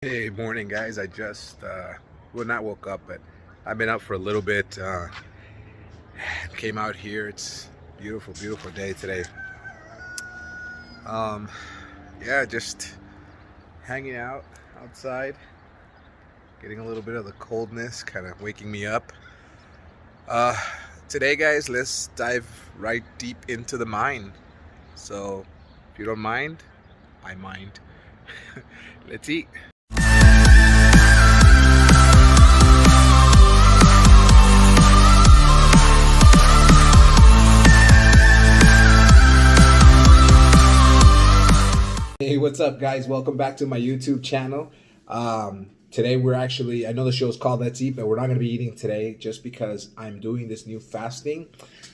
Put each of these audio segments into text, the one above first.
Hey, morning, guys. I just, well, not woke up, but I've been up for a little bit. Came out here. It's beautiful, beautiful day today. Um, yeah, just hanging out outside, getting a little bit of the coldness, kind of waking me up. Uh, Today, guys, let's dive right deep into the mind. So, if you don't mind, I mind. Let's eat. Hey, what's up, guys? Welcome back to my YouTube channel. Today we're actually, I know the show's called Let's Eat, but we're not going to be eating today just because I'm doing this new fasting.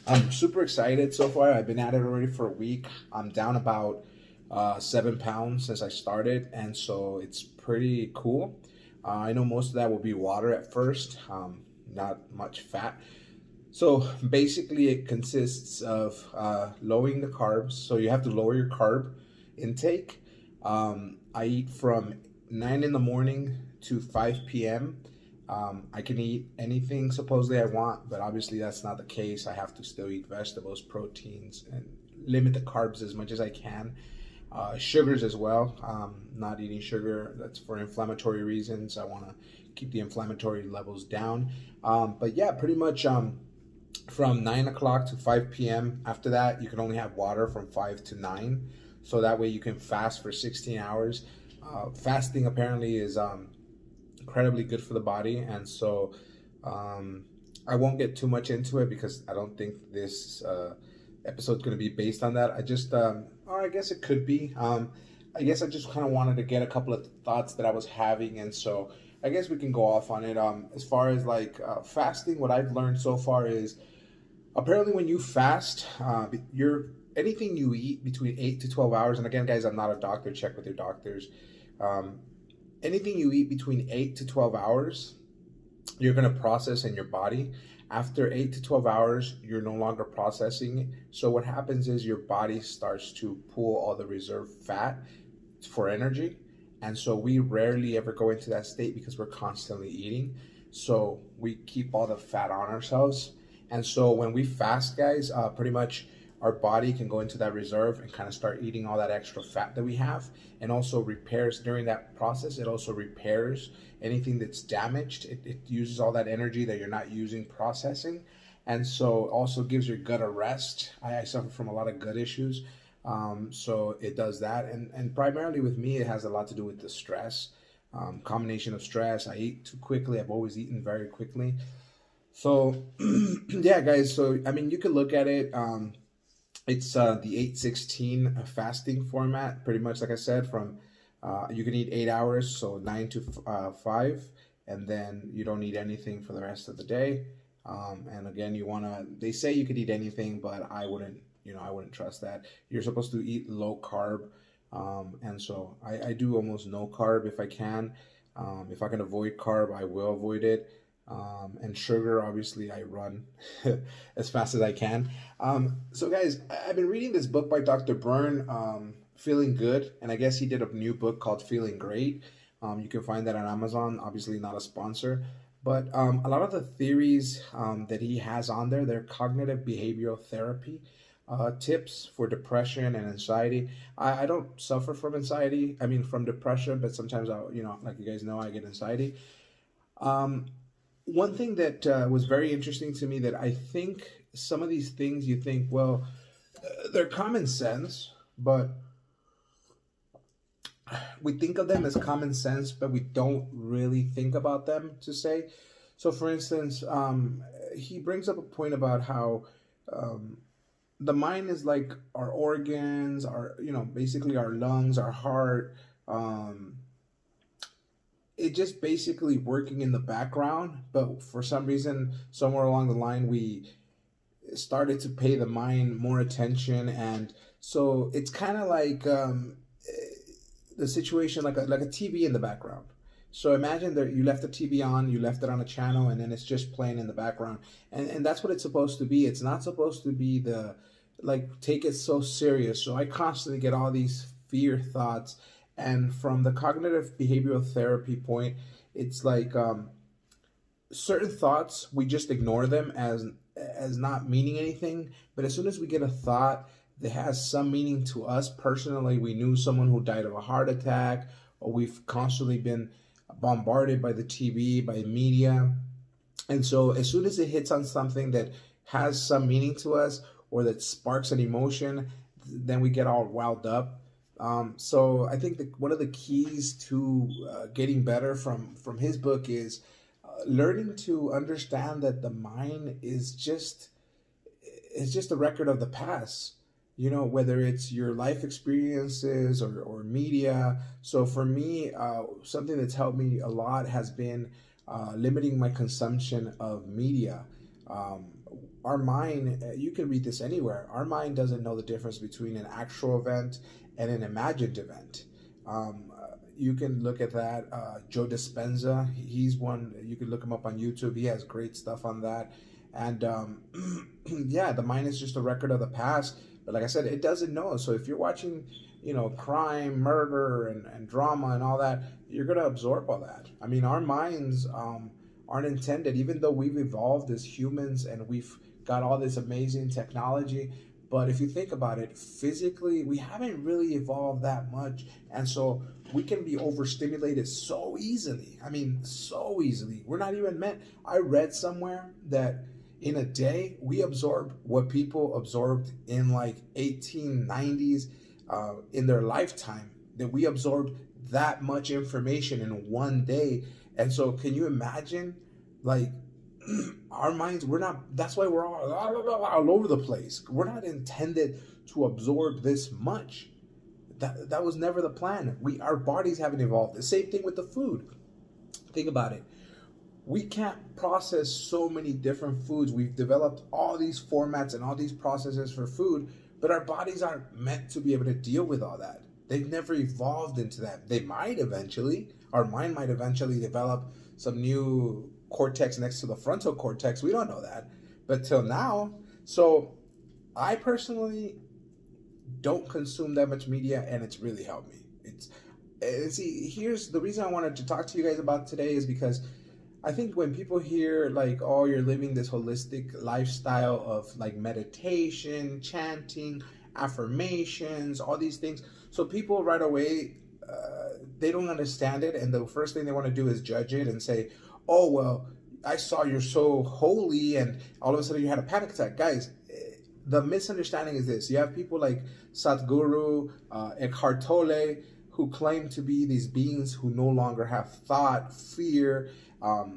I'm super excited so far. I've been at it already for a week. I'm down about 7 pounds since I started, and so it's pretty cool. I know most of that will be water at first, not much fat. So basically it consists of lowering the carbs. So you have to lower your carb intake. I eat from 9 in the morning to 5 p.m. I can eat anything supposedly I want, but obviously that's not the case. I have to still eat vegetables, proteins, and limit the carbs as much as I can. Sugars as well. Not eating sugar. That's for inflammatory reasons. I want to keep the inflammatory levels down. But yeah, pretty much from 9 o'clock to 5 p.m. After that, you can only have water from 5 to 9. So that way you can fast for 16 hours. Fasting apparently is incredibly good for the body. And so I won't get too much into it because I don't think this episode's going to be based on that. Or I guess it could be. I guess I just kind of wanted to get a couple of thoughts that I was having. And so I guess we can go off on it. As far as like fasting, what I've learned so far is apparently when you fast, anything you eat between 8 to 12 hours, and again, guys, I'm not a doctor, check with your doctors. Anything you eat between 8 to 12 hours, you're going to process in your body. After 8 to 12 hours, you're no longer processing it. So what happens is your body starts to pull all the reserve fat for energy. And so we rarely ever go into that state because we're constantly eating. So we keep all the fat on ourselves. And so when we fast, guys, pretty much our body can go into that reserve and kind of start eating all that extra fat that we have, and also repairs during that process. It also repairs anything that's damaged. It uses all that energy that you're not using processing. And so also gives your gut a rest. I suffer from a lot of gut issues. So it does that. And primarily with me, it has a lot to do with the stress, combination of stress. I eat too quickly. I've always eaten very quickly. So yeah, guys. So, I mean, you could look at it. It's the 8-16 fasting format, pretty much like I said, from you can eat 8 hours, so 9 to 5, and then you don't eat anything for the rest of the day. And again, they say you could eat anything, but I wouldn't trust that. You're supposed to eat low carb, and so I do almost no carb if I can. If I can avoid carb, I will avoid it. And sugar, obviously, I run as fast as I can. So, guys, I've been reading this book by Dr. Byrne, Feeling Good, and I guess he did a new book called Feeling Great. You can find that on Amazon, obviously not a sponsor. But a lot of the theories that he has on there, they're cognitive behavioral therapy tips for depression and anxiety. I don't suffer from anxiety, from depression, but sometimes like you guys know, I get anxiety. One thing that was very interesting to me, that I think some of these things you think, well, they're common sense, but we think of them as common sense, but we don't really think about them to say. So, for instance, he brings up a point about how the mind is like our organs, basically our lungs, our heart. It just basically working in the background, but for some reason, somewhere along the line, we started to pay the mind more attention, and so it's kind of like the situation like a TV in the background. So imagine that you left the TV on, you left it on a channel, and then it's just playing in the background, and that's what it's supposed to be. It's not supposed to be take it so serious. So I constantly get all these fear thoughts. And from the cognitive behavioral therapy point, it's like certain thoughts we just ignore them as not meaning anything, but as soon as we get a thought that has some meaning to us personally, we knew someone who died of a heart attack, or we've constantly been bombarded by the TV, by media, and so as soon as it hits on something that has some meaning to us or that sparks an emotion, then we get all wound up. So I think that one of the keys to getting better from his book is learning to understand that the mind is just a record of the past. You know, whether it's your life experiences or media. So for me, something that's helped me a lot has been limiting my consumption of media. Um, our mind, you can read this anywhere. Our mind doesn't know the difference between an actual event and an imagined event. You can look at that. Joe Dispenza, he's one. You can look him up on YouTube. He has great stuff on that. And yeah, the mind is just a record of the past. But like I said, it doesn't know. So if you're watching, crime, murder, and drama and all that, you're gonna absorb all that. I mean, our minds aren't intended, even though we've evolved as humans and we've got all this amazing technology. But if you think about it, physically, we haven't really evolved that much. And so we can be overstimulated so easily. I mean, so easily. We're not even meant. I read somewhere that in a day, we absorb what people absorbed in like 1890s in their lifetime, that we absorbed that much information in one day. And so can you imagine, like, our minds, we're not, that's why we're all over the place. We're not intended to absorb this much. That was never the plan. Our bodies haven't evolved. The same thing with the food. Think about it. We can't process so many different foods. We've developed all these formats and all these processes for food, but our bodies aren't meant to be able to deal with all that. They've never evolved into that. They might eventually. Our mind might eventually develop some new cortex next to the frontal cortex. We don't know that. But till now, so I personally don't consume that much media, and it's really helped me. See, here's the reason I wanted to talk to you guys about today is because I think when people hear like, oh, you're living this holistic lifestyle of like meditation, chanting, affirmations, all these things. So people right away, they don't understand it. And the first thing they want to do is judge it and say, oh, well, I saw you're so holy and all of a sudden you had a panic attack. Guys, the misunderstanding is this. You have people like Sadhguru, Eckhart Tolle, who claim to be these beings who no longer have thought, fear.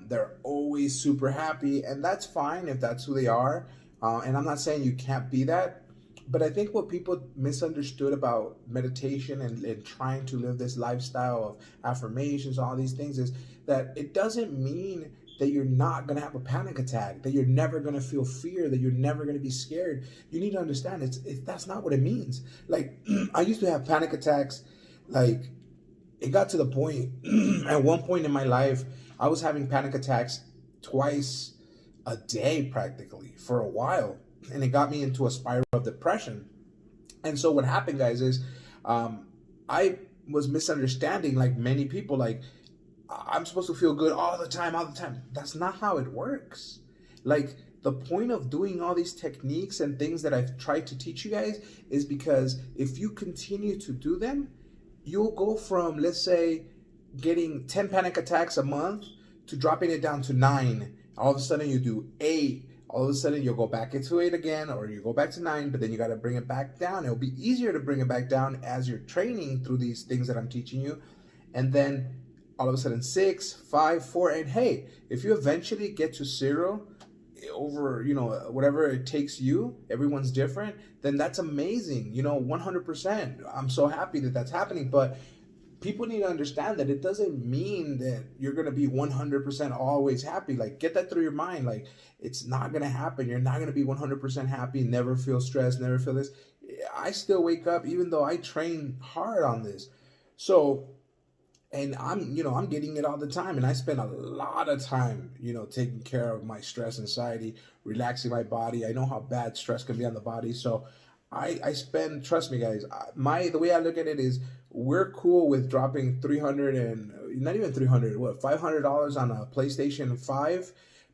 They're always super happy, and that's fine if that's who they are. And I'm not saying you can't be that, but I think what people misunderstood about meditation and trying to live this lifestyle of affirmations, all these things, is that it doesn't mean that you're not going to have a panic attack, that you're never going to feel fear, that you're never going to be scared. You need to understand that's not what it means. Like, I used to have panic attacks. Like, it got to the point, at one point in my life, I was having panic attacks twice a day practically for a while. And it got me into a spiral of depression. And so what happened, guys, is I was misunderstanding, like many people, like, I'm supposed to feel good all the time. That's not how it works. Like, the point of doing all these techniques and things that I've tried to teach you guys is because if you continue to do them, you'll go from, let's say, getting 10 panic attacks a month to dropping it down to 9. All of a sudden you do 8. All of a sudden you'll go back into 8 again, or you go back to 9, but then you got to bring it back down. It'll be easier to bring it back down as you're training through these things that I'm teaching you. And then all of a sudden 6, 5, 4, and hey, if you eventually get to 0 over, whatever it takes you, everyone's different, then that's amazing, 100%. I'm so happy that that's happening, but people need to understand that it doesn't mean that you're going to be 100% always happy. Like, get that through your mind. Like, it's not going to happen. You're not going to be 100% happy, never feel stressed, never feel this. I still wake up, even though I train hard on this. So, and I'm getting it all the time. And I spend a lot of time, taking care of my stress, anxiety, relaxing my body. I know how bad stress can be on the body. So I spend, trust me guys, the way I look at it is we're cool with dropping 300 and not even 300, what, $500 on a PlayStation 5,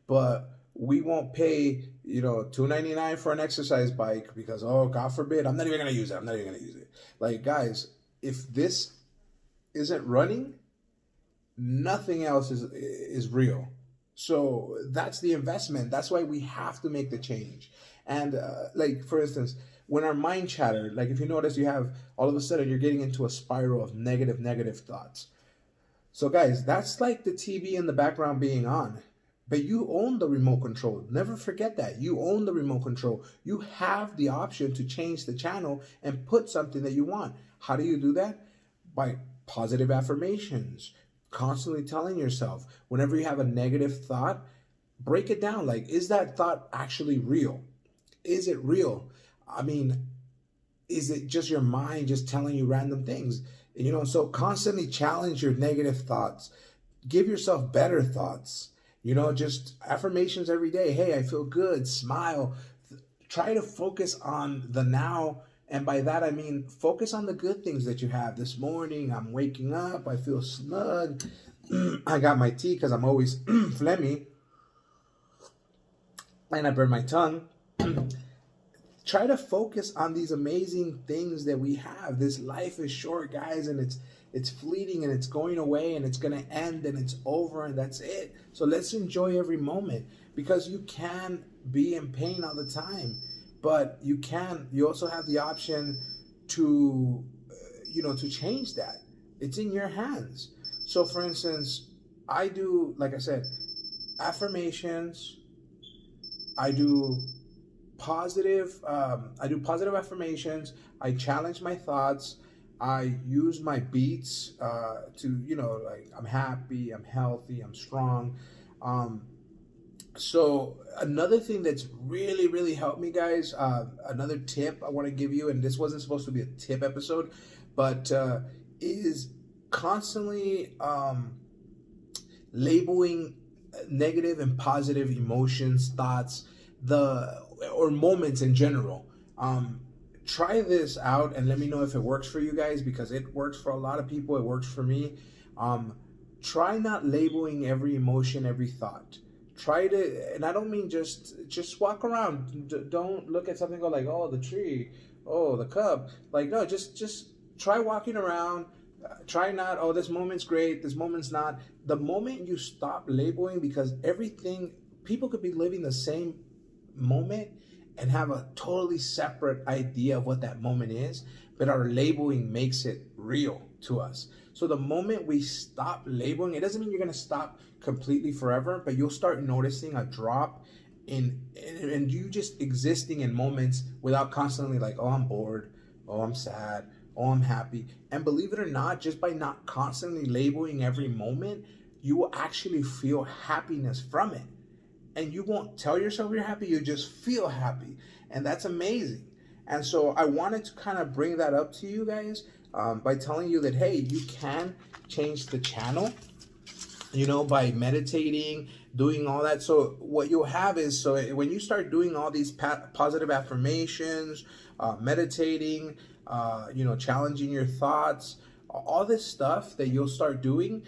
but we won't pay, $299 for an exercise bike because, oh, God forbid, I'm not even going to use it. I'm not even going to use it. Like, guys, if this isn't running, nothing else is real. So that's the investment. That's why we have to make the change. And like, for instance, when our mind chatter, like if you notice, you have all of a sudden you're getting into a spiral of negative thoughts. So guys, that's like the TV in the background being on. But you own the remote control. Never forget that. You own the remote control. You have the option to change the channel and put something that you want. How do you do that? By positive affirmations. Constantly telling yourself, whenever you have a negative thought, break it down. Like, is that thought actually real? Is it real? I mean, is it just your mind just telling you random things? So constantly challenge your negative thoughts. Give yourself better thoughts. Just affirmations every day. Hey, I feel good. Smile. Try to focus on the now. And by that, I mean, focus on the good things that you have. This morning, I'm waking up. I feel snug. I got my tea because I'm always phlegmy. And I burn my tongue. Try to focus on these amazing things that we have. This life is short, guys, and it's fleeting and it's going away and it's going to end and it's over and that's it. So let's enjoy every moment, because you can be in pain all the time, but you also have the option to, to change that. It's in your hands. So for instance, I do, like I said, affirmations. I do positive affirmations. I challenge my thoughts. I use my beats to, like, I'm happy, I'm healthy, I'm strong. So another thing that's really, really helped me, guys, another tip I want to give you, and this wasn't supposed to be a tip episode, but is constantly labeling negative and positive emotions, thoughts, or moments in general. Try this out and let me know if it works for you guys, because it works for a lot of people. It works for me. Try not labeling every emotion, every thought. Try to, and I don't mean just walk around. Don't look at something and go like, oh, the tree, oh, the cup. Like, no, just try walking around. Try not, oh, this moment's great, this moment's not. The moment you stop labeling, because people could be living the same moment and have a totally separate idea of what that moment is, but our labeling makes it real to us. So the moment we stop labeling, it doesn't mean you're going to stop completely forever, but you'll start noticing a drop in you just existing in moments without constantly like, oh, I'm bored, oh, I'm sad, oh, I'm happy. And believe it or not, just by not constantly labeling every moment, you will actually feel happiness from it. And you won't tell yourself you're happy, you just feel happy. And that's amazing. And so I wanted to kind of bring that up to you guys by telling you that, hey, you can change the channel, by meditating, doing all that. So what you'll have is, so when you start doing all these positive affirmations, meditating, challenging your thoughts, all this stuff that you'll start doing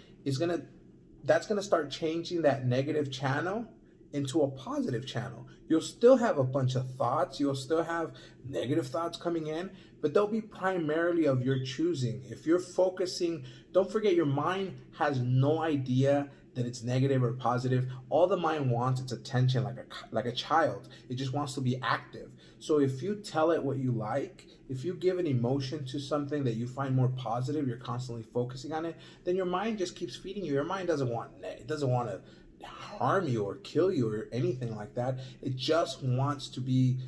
that's gonna start changing that negative channel into a positive channel. You'll still have a bunch of thoughts. You'll still have negative thoughts coming in, but they'll be primarily of your choosing. If you're focusing, don't forget, your mind has no idea that it's negative or positive. All the mind wants is attention, like a child. It just wants to be active. So if you tell it what you like, if you give an emotion to something that you find more positive, you're constantly focusing on it, then your mind just keeps feeding you. Your mind doesn't want to harm you or kill you or anything like that. It just wants to be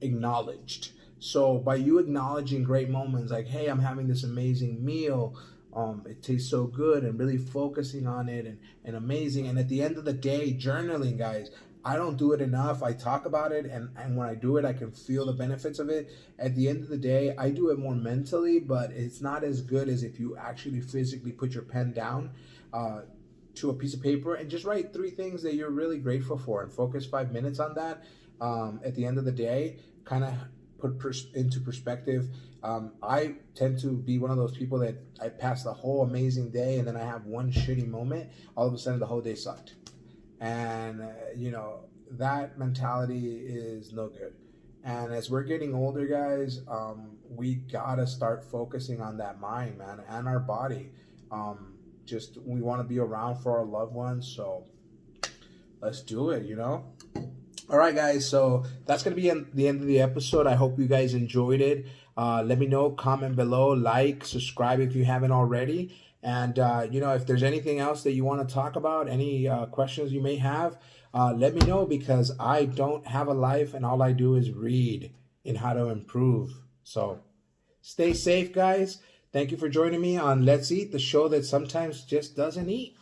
acknowledged. So by you acknowledging great moments, like, hey, I'm having this amazing meal, it tastes so good, and really focusing on it and amazing. And at the end of the day, journaling, guys, I don't do it enough. I talk about it, and when I do it, I can feel the benefits of it. At the end of the day, I do it more mentally, but it's not as good as if you actually physically put your pen down to a piece of paper and just write 3 things that you're really grateful for and focus 5 minutes on that. At the end of the day, kind of put into perspective. I tend to be one of those people that I pass the whole amazing day and then I have one shitty moment. All of a sudden, the whole day sucked. And, that mentality is no good. And as we're getting older, guys, we gotta start focusing on that mind, man, and our body. Just we want to be around for our loved ones, so let's do it. All right, guys. So that's gonna be the end of the episode. I hope you guys enjoyed it. Let me know, comment below, like, subscribe if you haven't already. And if there's anything else that you want to talk about, any questions you may have, let me know, because I don't have a life and all I do is read in how to improve. So stay safe, guys. Thank you for joining me on Let's Eat, the show that sometimes just doesn't eat.